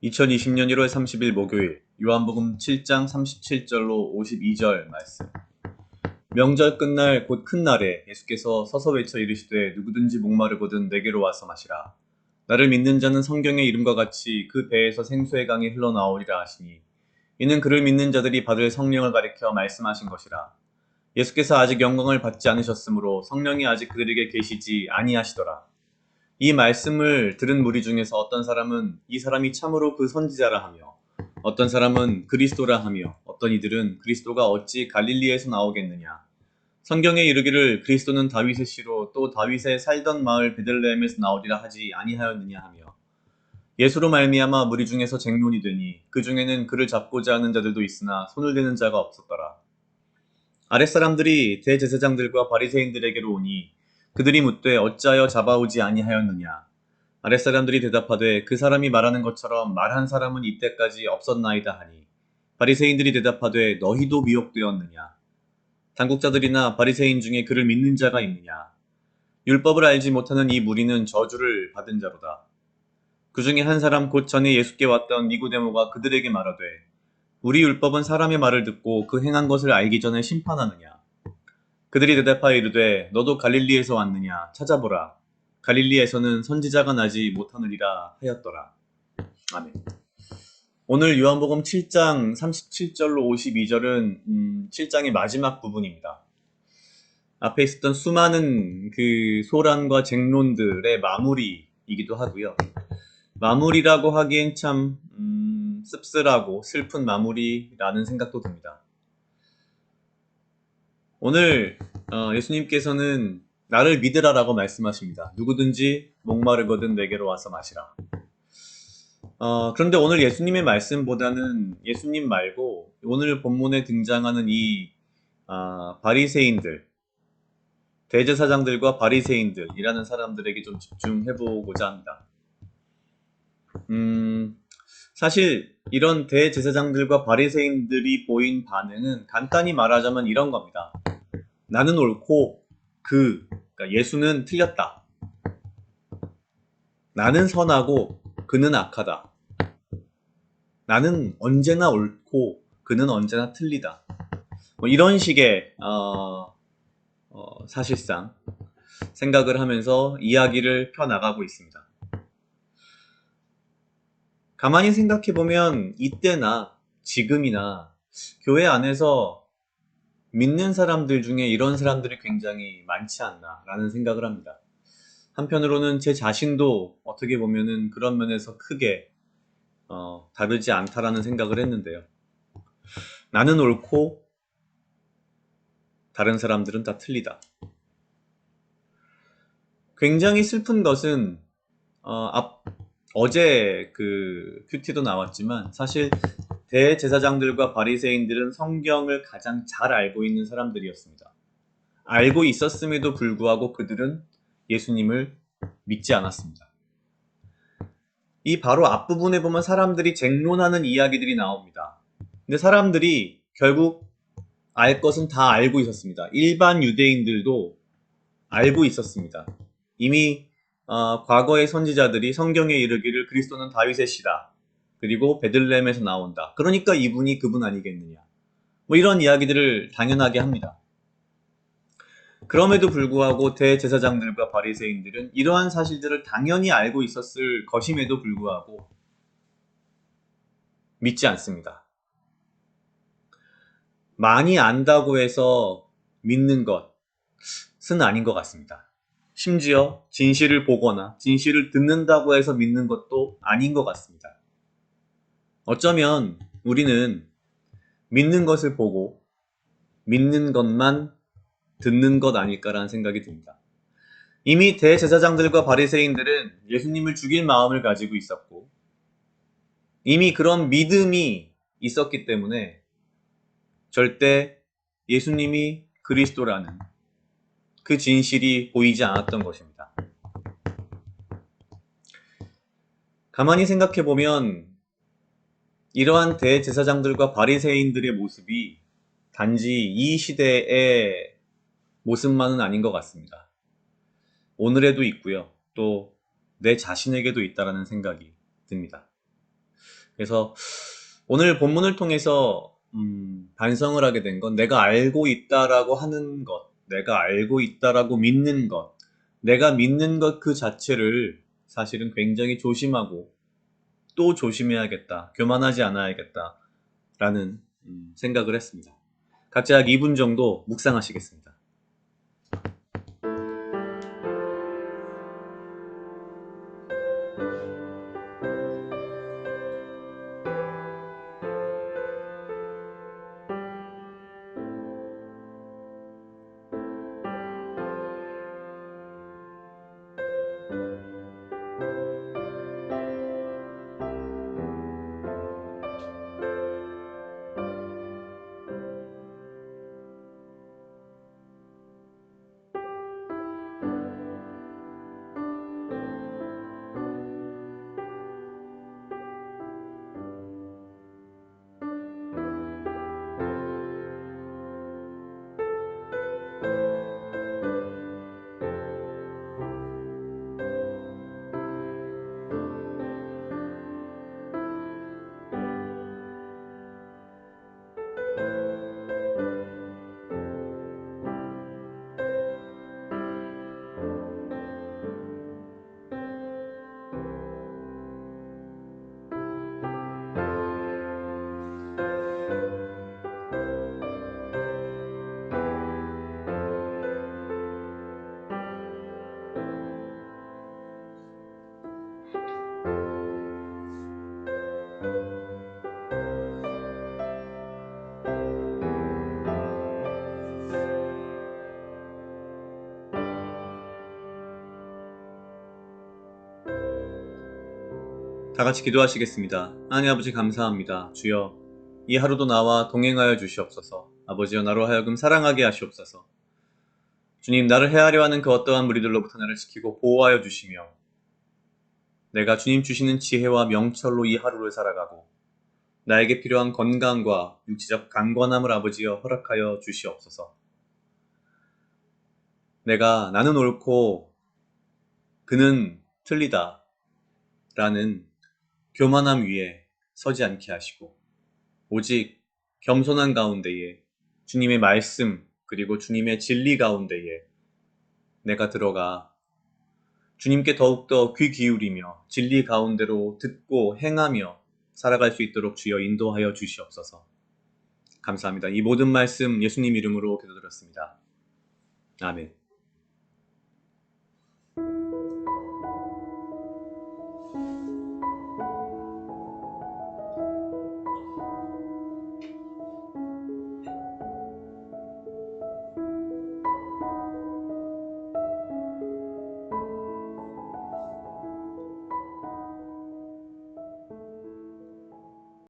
2020년 1월 30일 목요일 요한복음 7장 37절로 52절 말씀. 명절 끝날 곧 큰 날에 예수께서 서서 외쳐 이르시되 누구든지 목마르거든 내게로 와서 마시라. 나를 믿는 자는 성경의 이름과 같이 그 배에서 생수의 강이 흘러나오리라 하시니 이는 그를 믿는 자들이 받을 성령을 가리켜 말씀하신 것이라. 예수께서 아직 영광을 받지 않으셨으므로 성령이 아직 그들에게 계시지 아니하시더라. 이 말씀을 들은 무리 중에서 어떤 사람은 이 사람이 참으로 그 선지자라 하며 어떤 사람은 그리스도라 하며 어떤 이들은 그리스도가 어찌 갈릴리에서 나오겠느냐. 성경에 이르기를 그리스도는 다윗의 씨로 또 다윗의 살던 마을 베들레헴에서 나오리라 하지 아니하였느냐 하며 예수로 말미암아 무리 중에서 쟁론이 되니 그 중에는 그를 잡고자 하는 자들도 있으나 손을 대는 자가 없었더라. 아랫사람들이 대제사장들과 바리새인들에게로 오니 그들이 묻되 어찌하여 잡아오지 아니하였느냐. 아랫사람들이 대답하되 그 사람이 말하는 것처럼 말한 사람은 이때까지 없었나이다 하니 바리새인들이 대답하되 너희도 미혹되었느냐. 당국자들이나 바리새인 중에 그를 믿는 자가 있느냐. 율법을 알지 못하는 이 무리는 저주를 받은 자로다. 그 중에 한 사람 곧 전에 예수께 왔던 니고데모가 그들에게 말하되 우리 율법은 사람의 말을 듣고 그 행한 것을 알기 전에 심판하느냐. 그들이 대답하여 이르되 너도 갈릴리에서 왔느냐. 찾아보라. 갈릴리에서는 선지자가 나지 못하느니라 하였더라. 아멘. 오늘 요한복음 7장 37절로 52절은 7장의 마지막 부분입니다. 앞에 있었던 수많은 그 소란과 쟁론들의 마무리이기도 하고요. 마무리라고 하기엔 참 씁쓸하고 슬픈 마무리라는 생각도 듭니다. 오늘 예수님께서는 나를 믿으라라고 말씀하십니다. 누구든지 목마르거든 내게로 와서 마시라. 그런데 오늘 예수님의 말씀보다는 예수님 말고 오늘 본문에 등장하는 이 바리새인들, 대제사장들과 바리새인들이라는 사람들에게 좀 집중해보고자 합니다. 사실 이런 대제사장들과 바리새인들이 보인 반응은 간단히 말하자면 이런 겁니다. 나는 옳고 그러니까 예수는 틀렸다. 나는 선하고 그는 악하다. 나는 언제나 옳고 그는 언제나 틀리다. 뭐 이런 식의 사실상 생각을 하면서 이야기를 펴나가고 있습니다. 가만히 생각해보면 이때나 지금이나 교회 안에서 믿는 사람들 중에 이런 사람들이 굉장히 많지 않나 라는 생각을 합니다. 한편으로는 제 자신도 어떻게 보면은 그런 면에서 크게 다르지 않다라는 생각을 했는데요. 나는 옳고 다른 사람들은 다 틀리다. 굉장히 슬픈 것은 어제 그 큐티도 나왔지만 사실 대제사장들과 바리새인들은 성경을 가장 잘 알고 있는 사람들이었습니다. 알고 있었음에도 불구하고 그들은 예수님을 믿지 않았습니다. 이 바로 앞부분에 보면 사람들이 쟁론하는 이야기들이 나옵니다. 근데 사람들이 결국 알 것은 다 알고 있었습니다. 일반 유대인들도 알고 있었습니다. 이미 과거의 선지자들이 성경에 이르기를 그리스도는 다윗의 씨다. 그리고 베들레헴에서 나온다. 그러니까 이분이 그분 아니겠느냐. 뭐 이런 이야기들을 당연하게 합니다. 그럼에도 불구하고 대제사장들과 바리새인들은 이러한 사실들을 당연히 알고 있었을 것임에도 불구하고 믿지 않습니다. 많이 안다고 해서 믿는 것은 아닌 것 같습니다. 심지어 진실을 보거나 진실을 듣는다고 해서 믿는 것도 아닌 것 같습니다. 어쩌면 우리는 믿는 것을 보고 믿는 것만 듣는 것 아닐까라는 생각이 듭니다. 이미 대제사장들과 바리새인들은 예수님을 죽일 마음을 가지고 있었고 이미 그런 믿음이 있었기 때문에 절대 예수님이 그리스도라는 그 진실이 보이지 않았던 것입니다. 가만히 생각해보면 이러한 대제사장들과 바리새인들의 모습이 단지 이 시대의 모습만은 아닌 것 같습니다. 오늘에도 있고요. 또 내 자신에게도 있다라는 생각이 듭니다. 그래서 오늘 본문을 통해서 반성을 하게 된 건 내가 알고 있다라고 하는 것, 내가 알고 있다라고 믿는 것, 내가 믿는 것 그 자체를 사실은 굉장히 조심하고 또 조심해야겠다, 교만하지 않아야겠다라는 생각을 했습니다. 각자 약 2분 정도 묵상하시겠습니다. 다 같이 기도하시겠습니다. 하나님 아버지 감사합니다. 주여, 이 하루도 나와 동행하여 주시옵소서. 아버지여, 나로 하여금 사랑하게 하시옵소서. 주님, 나를 해하려 하는 그 어떠한 무리들로부터 나를 지키고 보호하여 주시며 내가 주님 주시는 지혜와 명철로 이 하루를 살아가고 나에게 필요한 건강과 육체적 강건함을 아버지여 허락하여 주시옵소서. 나는 옳고 그는 틀리다 라는 교만함 위에 서지 않게 하시고 오직 겸손한 가운데에 주님의 말씀 그리고 주님의 진리 가운데에 내가 들어가 주님께 더욱더 귀 기울이며 진리 가운데로 듣고 행하며 살아갈 수 있도록 주여 인도하여 주시옵소서. 감사합니다. 이 모든 말씀 예수님 이름으로 기도드렸습니다. 아멘.